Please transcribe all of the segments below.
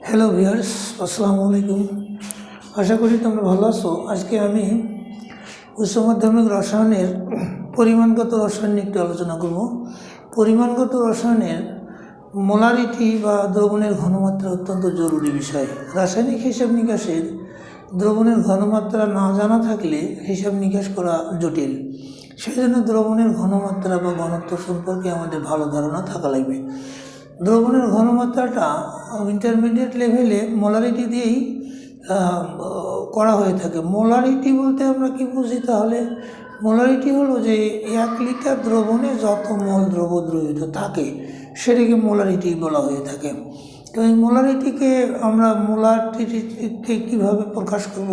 Hello viewers, আসসালামু আলাইকুম। আশা করি তোমরা ভালো আছো। আজকে আমি উচ্চ মাধ্যমিক রসায়নের পরিমাণগত রসায়ন নিয়ে একটু আলোচনা করব। পরিমাণগত রসায়নের মোলারিটি বা দ্রবণের ঘনমাত্রা অত্যন্ত জরুরি বিষয়। রাসায়নিক হিসাব নিকাশের দ্রবণের ঘনমাত্রা না জানা থাকলে হিসাব নিকাশ করা জটিল। সেই জন্য দ্রবণের ঘনমাত্রা বা ঘনত্ব সম্পর্কে আমাদের ভালো ধারণা থাকা লাগবে। দ্রবণের ঘনমাত্রাটা ইন্টারমিডিয়েট লেভেলে মোলারিটি দিয়েই করা হয়ে থাকে। মোলারিটি বলতে আমরা কি বুঝি? তাহলে মোলারিটি হলো যে 1 লিটার দ্রবণে যত মোল দ্রবীভূত থাকে সেটাকে মোলারিটি বলা হয়ে থাকে। তো এই মোলারিটিকে আমরা মোলারিটিকে কীভাবে প্রকাশ করব,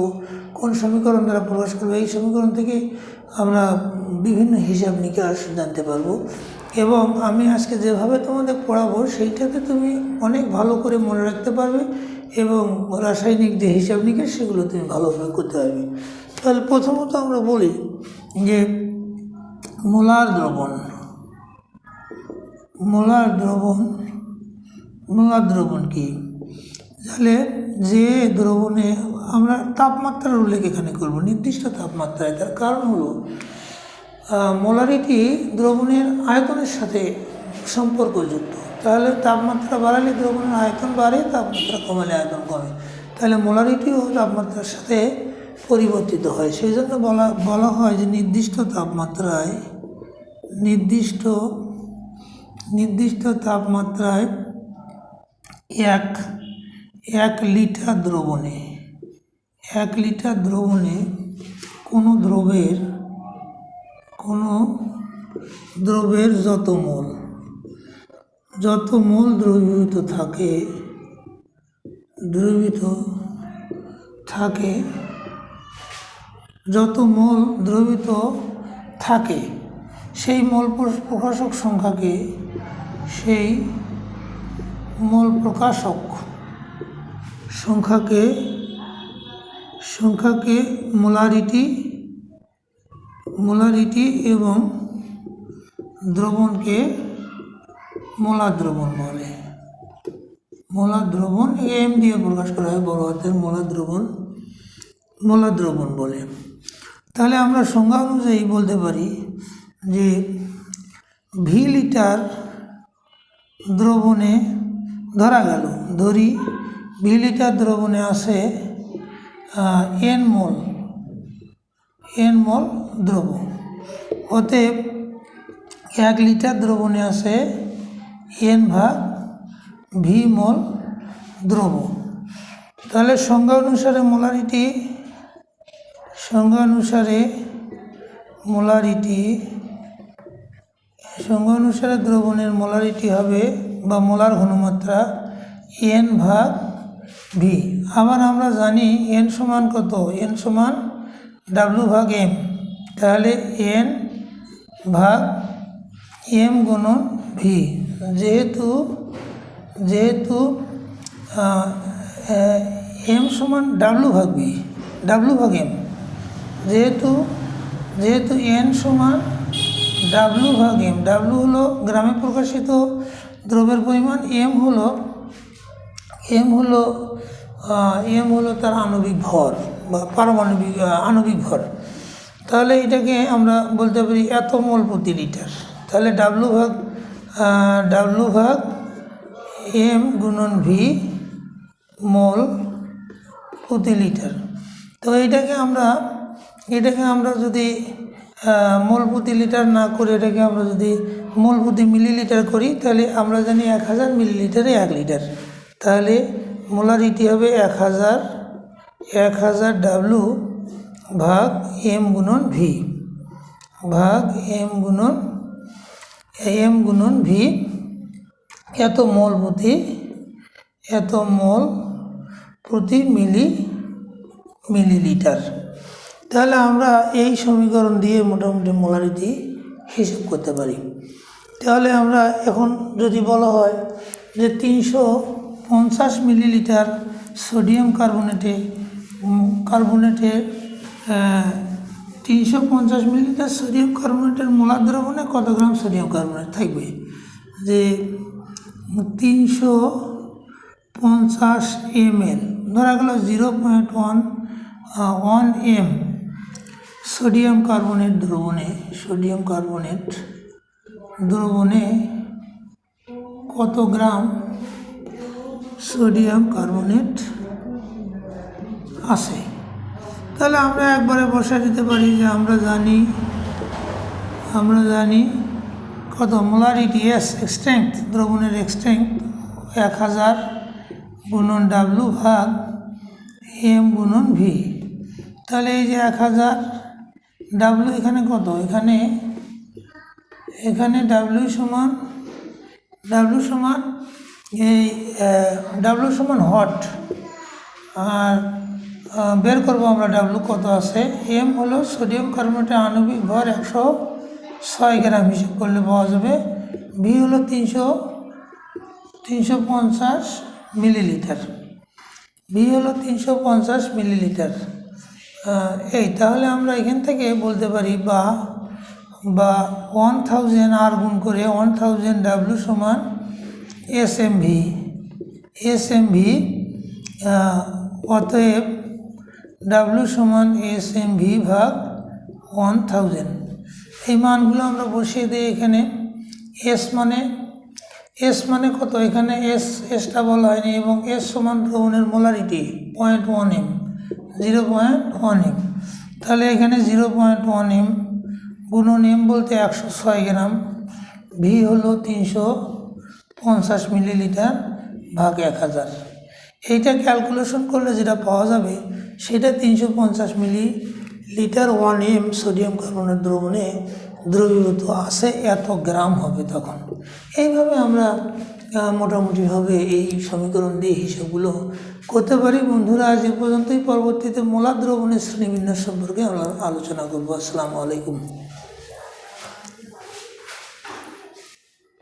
কোন সমীকরণ দ্বারা প্রকাশ করব, এই সমীকরণ থেকে আমরা বিভিন্ন হিসাব নিকাশ জানতে পারবো। এবং আমি আজকে যেভাবে তোমাদের পড়াবো সেইটাতে তুমি অনেক ভালো করে মনে রাখতে পারবে এবং রাসায়নিক যে হিসাব নিকাশ সেগুলো তুমি ভালোভাবে করতে পারবে। তাহলে প্রথমত আমরা বলি যে মোলার দ্রবণ কি? তাহলে যে দ্রবণে আমরা তাপমাত্রার উল্লেখ এখানে করব, নির্দিষ্ট তাপমাত্রায়। তার কারণ হলো মোলারিটি দ্রবণের আয়তনের সাথে সম্পর্কযুক্ত। তাহলে তাপমাত্রা বাড়ালে দ্রবণের আয়তন বাড়ে, তাপমাত্রা কমালে আয়তন কমে। তাহলে মোলারিটিও তাপমাত্রার সাথে পরিবর্তিত হয়। সেই জন্য বলা হয় যে নির্দিষ্ট তাপমাত্রায় 1 লিটার দ্রবণে কোনো দ্রবের যত মোল দ্রবীভূত থাকে সেই মোল প্রকাশক সংখ্যাকে মোলারিটি এবং দ্রবণকে মোলার দ্রবণ এম দিয়ে প্রকাশ করা হয়, বড় হাতের মোলার দ্রবণ বলে। তাহলে আমরা সংজ্ঞা অনুযায়ী বলতে পারি যে ভি লিটার দ্রবণে ধরি ভি লিটার দ্রবণে আছে এন মোল দ্রবণ। অতএব 1 লিটার দ্রবণে আছে এন ভাগ ভি মোল দ্রবণ। তাহলে সংজ্ঞা অনুসারে দ্রবণের মোলারিটি হবে বা মোলার ঘনমাত্রা এন ভাগ ভি। আবার আমরা জানি এন সমান কত? এন সমান ডাব্লু ভাগ এম। তাহলে এন ভাগ এম গুণন ভি। যেহেতু এম সমান ডাব্লু ভাগ এম, যেহেতু এন সমান ডাব্লু ভাগ এম। ডাব্লু হলো গ্রামে প্রকাশিত দ্রব্যের পরিমাণ, এম হলো তার আণবিক ভর বা পারমাণবিক আণবিক ভর। তাহলে এটাকে আমরা বলতে পারি এত মোল প্রতি লিটার। তাহলে ডাব্লু ভাগ এম গুণন ভি মোল প্রতি লিটার। তো এটাকে আমরা যদি মোল প্রতি লিটার না করে এটাকে আমরা যদি মোল প্রতি মিলিলিটার করি, তাহলে আমরা জানি 1000 মিলিলিটারে 1 লিটার। তাহলে মোলারিটি হবে 1000 ডাব্লু ভাগ এম গুণন ভি ভি এত মোল প্রতি মিলিলিটার। তাহলে আমরা এই সমীকরণ দিয়ে মোটামুটি মোলারিটি হিসাব করতে পারি। তাহলে আমরা এখন যদি বলা হয় যে 350 মিলিলিটার সোডিয়াম কার্বনেটে 350 মিলিলিটার সোডিয়াম কার্বনেটের মোলার দ্রবণে কত গ্রাম সোডিয়াম কার্বনেট থাকবে? যে 350 ml, ধরা গেল 0.1 m সোডিয়াম কার্বনেট দ্রবণে কত গ্রাম সোডিয়াম কার্বনেট আছে। তাহলে আমরা একবারে বসা দিতে পারি যে আমরা জানি কত মোলারিটি স্ট্রেংথ, দ্রবণের স্ট্রেংথ 1000 গুণন ডাব্লু ভাগ এম গুণন ভি। তাহলে এই যে 1000 ডাব্লু এখানে কত, এখানে ডাব্লু সমান এই ডাব্লু সমান হট, আর বের করবো আমরা ডাব্লু কত আছে। এম হলো সোডিয়াম কার্বনেটের আণবিক ভর 106 গ্রাম, হিসেব করলে পাওয়া যাবে। ভি হলো 350 মিলিলিটার, এই তাহলে আমরা এখান থেকে বলতে পারি বা 1000 আর গুণ করে 1000 ডাব্লু সমান এসএমভি, অতএব ডাব্লু সমান এসএমভি ভাগ 1000। এই মানগুলো আমরা বসিয়ে দিই এখানে। এস মানে কত, এখানে এসটা বলা হয়নি, এবং এস সমান দ্রবণের মোলারিটি 0.1 m, তাহলে এখানে 0.1 m গুণন এম বলতে 106 গ্রাম, ভি হলো 350 মিলিলিটার ভাগ 1000। এইটা ক্যালকুলেশন করলে যেটা পাওয়া যাবে সেটা 350 মিলিলিটার 1 m সোডিয়াম কার্বনেট দ্রবণে দ্রবীভূত আছে, এত গ্রাম হবে তখন। এইভাবে আমরা মোটামুটিভাবে এই সমীকরণ দিয়ে হিসাবগুলো করতে পারি। বন্ধুরা, আজ এ পর্যন্তই। পরবর্তীতে মোলার দ্রবণের শ্রেণীবিন্যাস সম্পর্কে আমরা আলোচনা করবো। আসসালামু আলাইকুম।